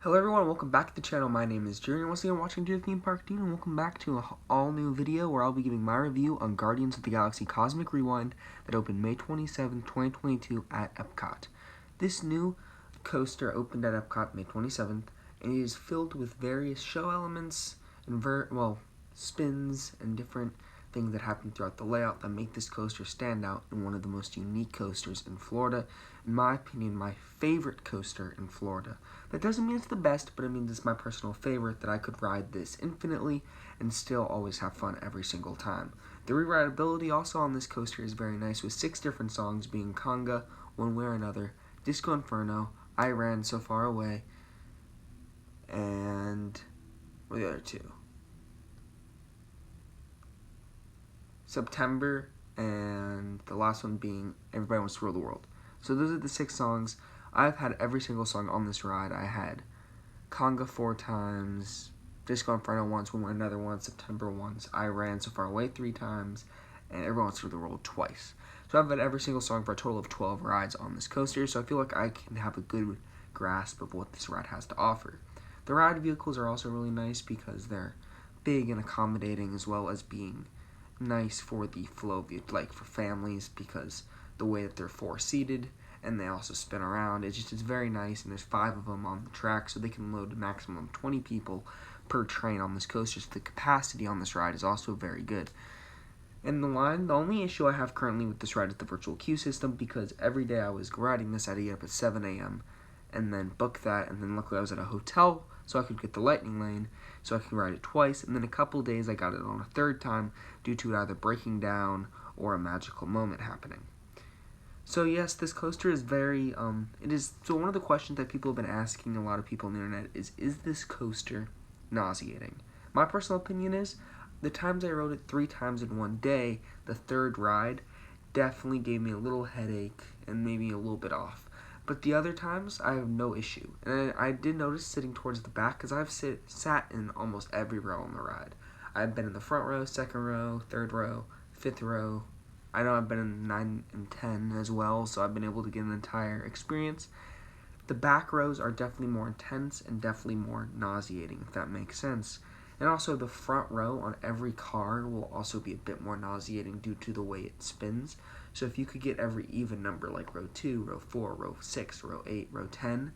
Hello everyone, welcome back to the channel. My name is Jerry, and once again watching Dear Theme Park Dean, and welcome back to an all-new video where I'll be giving my review on Guardians of the Galaxy Cosmic Rewind that opened May 27, 2022 at Epcot. This new coaster opened at Epcot May 27th, and it is filled with various show elements and spins and different things that happen throughout the layout that make this coaster stand out in one of the most unique coasters in Florida. In my opinion, my favorite coaster in Florida. That doesn't mean it's the best, but it means it's my personal favorite, that I could ride this infinitely and still always have fun every single time. The rewritability also on this coaster is very nice, with 6 different songs being Conga, One Way or Another, Disco Inferno, I Ran So Far Away, and what are the other two? September, and the last one being Everybody Wants to Rule the World. So those are the 6 songs. I've had every single song on this ride. I had Conga 4 times, Disco Inferno once, One Way or Another once, September once, I Ran So Far Away 3 times, and Everyone Wants to Rule the World twice. So I've had every single song for a total of 12 rides on this coaster, so I feel like I can have a good grasp of what this ride has to offer. The ride vehicles are also really nice because they're big and accommodating, as well as being nice for the flow of it, like for families, because the way that they're 4-seated and they also spin around, it's very nice. And there's 5 of them on the track, so they can load a maximum of 20 people per train on this coaster. So the capacity on this ride is also very good. And the only issue I have currently with this ride is the virtual queue system, because every day I was riding this, I had to get up at 7 a.m. and then book that, and then luckily I was at a hotel so I could get the lightning lane so I could ride it twice, and then a couple days I got it on a 3rd time due to it either breaking down or a magical moment happening. So yes, this coaster is very, so one of the questions that people have been asking a lot of people on the internet is this coaster nauseating? My personal opinion is, the times I rode it 3 times in one day, the 3rd ride definitely gave me a little headache and maybe a little bit off. But the other times, I have no issue. And I did notice sitting towards the back, because I've sat in almost every row on the ride. I've been in the front row, 2nd row, 3rd row, 5th row. I know I've been in 9 and 10 as well, so I've been able to get an entire experience. The back rows are definitely more intense and definitely more nauseating, if that makes sense. And also the front row on every car will also be a bit more nauseating due to the way it spins. So if you could get every even number, like row 2, row 4, row 6, row 8, row 10,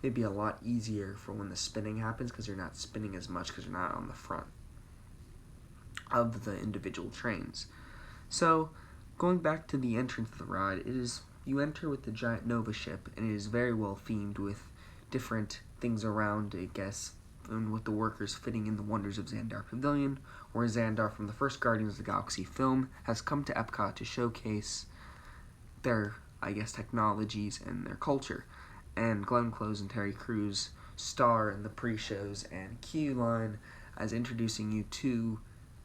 it'd be a lot easier for when the spinning happens, because you're not spinning as much because you're not on the front of the individual trains. So going back to the entrance of the ride, you enter with the giant Nova ship, and it is very well themed with different things around, I guess, and with the workers fitting in the wonders of Xandar Pavilion, where Xandar from the first Guardians of the Galaxy film has come to Epcot to showcase their, I guess, technologies and their culture. And Glenn Close and Terry Crews star in the pre-shows and queue line as introducing you to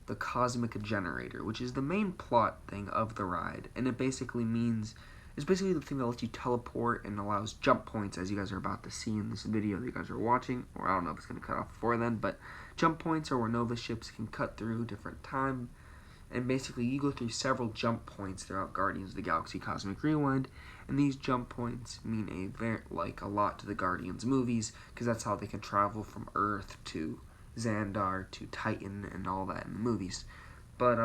the Cosmic Generator, which is the main plot thing of the ride, and it's basically the thing that lets you teleport and allows jump points, as you guys are about to see in this video that you guys are watching, or I don't know if it's going to cut off before then, but jump points are where Nova ships can cut through different time, and basically you go through several jump points throughout Guardians of the Galaxy Cosmic Rewind, and these jump points mean a lot to the Guardians movies, because that's how they can travel from Earth to Xandar to Titan and all that in the movies. But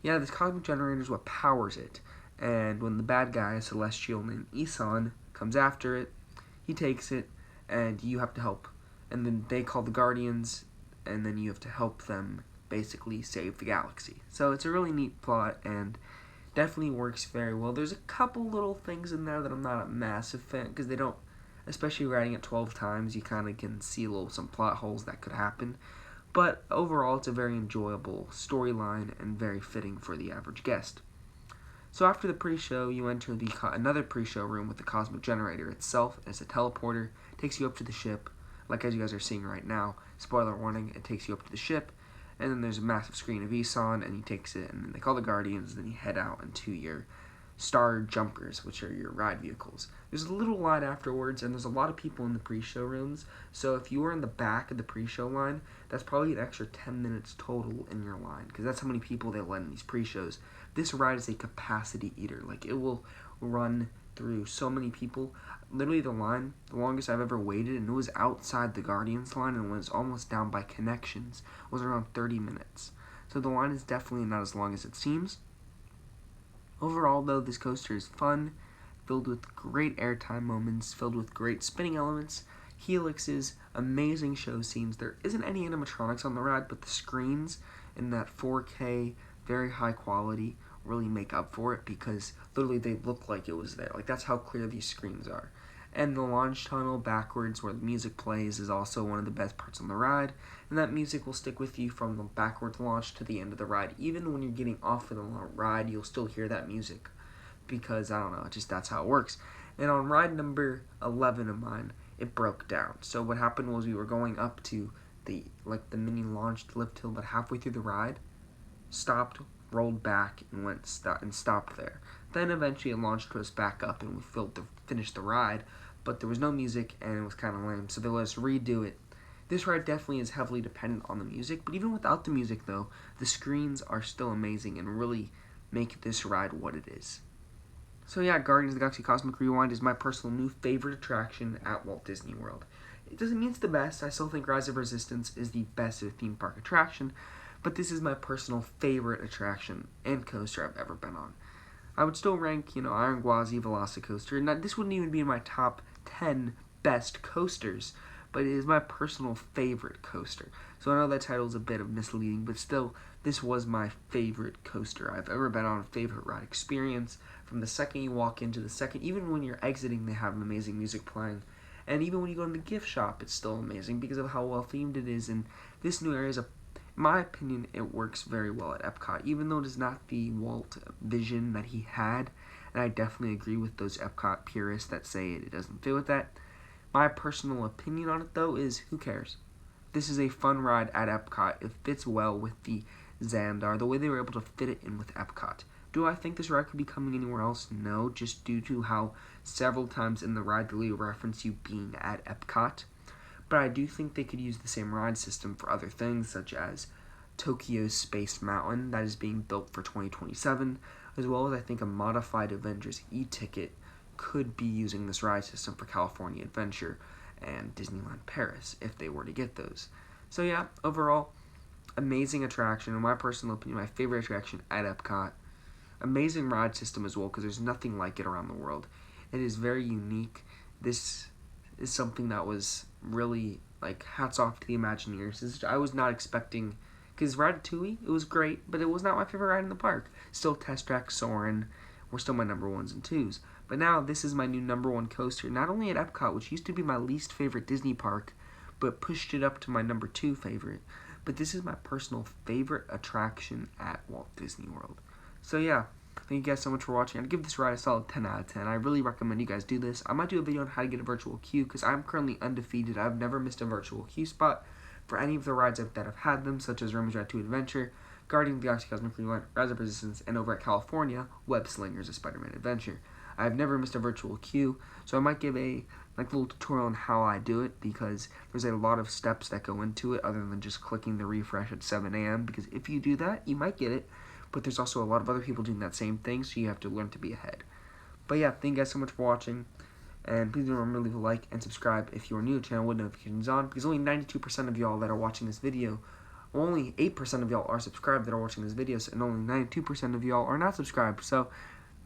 yeah, this Cosmic Generator is what powers it. And when the bad guy, a celestial named Isan, comes after it, he takes it, and you have to help. And then they call the Guardians, and then you have to help them basically save the galaxy. So it's a really neat plot, and definitely works very well. There's a couple little things in there that I'm not a massive fan, because they don't, especially riding it 12 times, you kind of can see some plot holes that could happen. But overall, it's a very enjoyable storyline and very fitting for the average guest. So after the pre-show, you enter another pre-show room with the Cosmic Generator itself. It's a teleporter, takes you up to the ship, like as you guys are seeing right now. Spoiler warning, it takes you up to the ship, and then there's a massive screen of Isan, and he takes it, and then they call the Guardians, and then you head out into your Star Jumpers, which are your ride vehicles. There's a little line afterwards, and there's a lot of people in the pre-show rooms, so if you were in the back of the pre-show line, that's probably an extra 10 minutes total in your line, because that's how many people they let in these pre-shows. This ride is a capacity eater. Like, it will run through so many people. Literally the longest I've ever waited, and it was outside the Guardians line and was almost down by connections, was around 30 minutes. So the line is definitely not as long as it seems. Overall, though, this coaster is fun, filled with great airtime moments, filled with great spinning elements, helixes, amazing show scenes. There isn't any animatronics on the ride, but the screens in that 4K, very high quality, really make up for it because literally they look like it was there. Like, that's how clear these screens are. And the launch tunnel backwards where the music plays is also one of the best parts on the ride, and that music will stick with you from the backwards launch to the end of the ride. Even when you're getting off of the ride, you'll still hear that music because, I don't know, just that's how it works. And on ride number 11 of mine, it broke down. So what happened was we were going up to the mini launched lift hill, but halfway through the ride, stopped, rolled back, and stopped there. Then eventually it launched us back up, and we finished the ride, but there was no music, and it was kind of lame, so they let us redo it. This ride definitely is heavily dependent on the music, but even without the music, though, the screens are still amazing and really make this ride what it is. So yeah, Guardians of the Galaxy Cosmic Rewind is my personal new favorite attraction at Walt Disney World. It doesn't mean it's the best. I still think Rise of Resistance is the best theme park attraction, but this is my personal favorite attraction and coaster I've ever been on. I would still rank, Iron Gwazi Velocicoaster, and this wouldn't even be in my top 10 best coasters, but it is my personal favorite coaster. So I know that title is a bit of misleading, but still, this was my favorite coaster I've ever been on, favorite ride experience. From the second you walk into the second, even when you're exiting, they have amazing music playing. And even when you go in the gift shop, it's still amazing because of how well themed it is. And this new area is in my opinion, it works very well at Epcot, even though it is not the Walt vision that he had. And I definitely agree with those Epcot purists that say it doesn't fit with that. My personal opinion on it, though, is who cares? This is a fun ride at Epcot. It fits well with the Xandar, the way they were able to fit it in with Epcot. Do I think this ride could be coming anywhere else? No, just due to how several times in the ride they reference you being at Epcot. But I do think they could use the same ride system for other things, such as Tokyo's Space Mountain that is being built for 2027, as well as I think a modified Avengers e-ticket could be using this ride system for California Adventure and Disneyland Paris if they were to get those. So yeah, overall, amazing attraction. In my personal opinion, my favorite attraction at Epcot. Amazing ride system as well because there's nothing like it around the world. It is very unique. This is something that was really, hats off to the Imagineers. I was not expecting, because Ratatouille, it was great, but it was not my favorite ride in the park. Still, Test Track, Soarin' were still my number 1s and 2s. But now, this is my new number 1 coaster, not only at Epcot, which used to be my least favorite Disney park, but pushed it up to my number 2 favorite. But this is my personal favorite attraction at Walt Disney World. So yeah, thank you guys so much for watching. I'd give this ride a solid 10 out of 10. I really recommend you guys do this. I might do a video on how to get a virtual queue because I'm currently undefeated. I've never missed a virtual queue spot for any of the rides that have had them, such as Remy's Ratatouille Adventure, Guardians of the Galaxy Cosmic Rewind, Rise of Resistance, and over at California, Web Slingers, a Spider-Man Adventure. I've never missed a virtual queue, so I might give a little tutorial on how I do it because there's a lot of steps that go into it other than just clicking the refresh at 7 a.m. because if you do that, you might get it. But there's also a lot of other people doing that same thing, so you have to learn to be ahead. But yeah, thank you guys so much for watching, and please don't remember to leave a like and subscribe if you are new to the channel with notifications on, because only 92% of y'all that are watching this video, only 8% of y'all are subscribed that are watching this video, and only 92% of y'all are not subscribed. So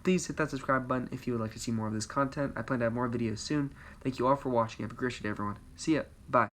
please hit that subscribe button if you would like to see more of this content. I plan to have more videos soon. Thank you all for watching. Have a great day, everyone. See ya. Bye.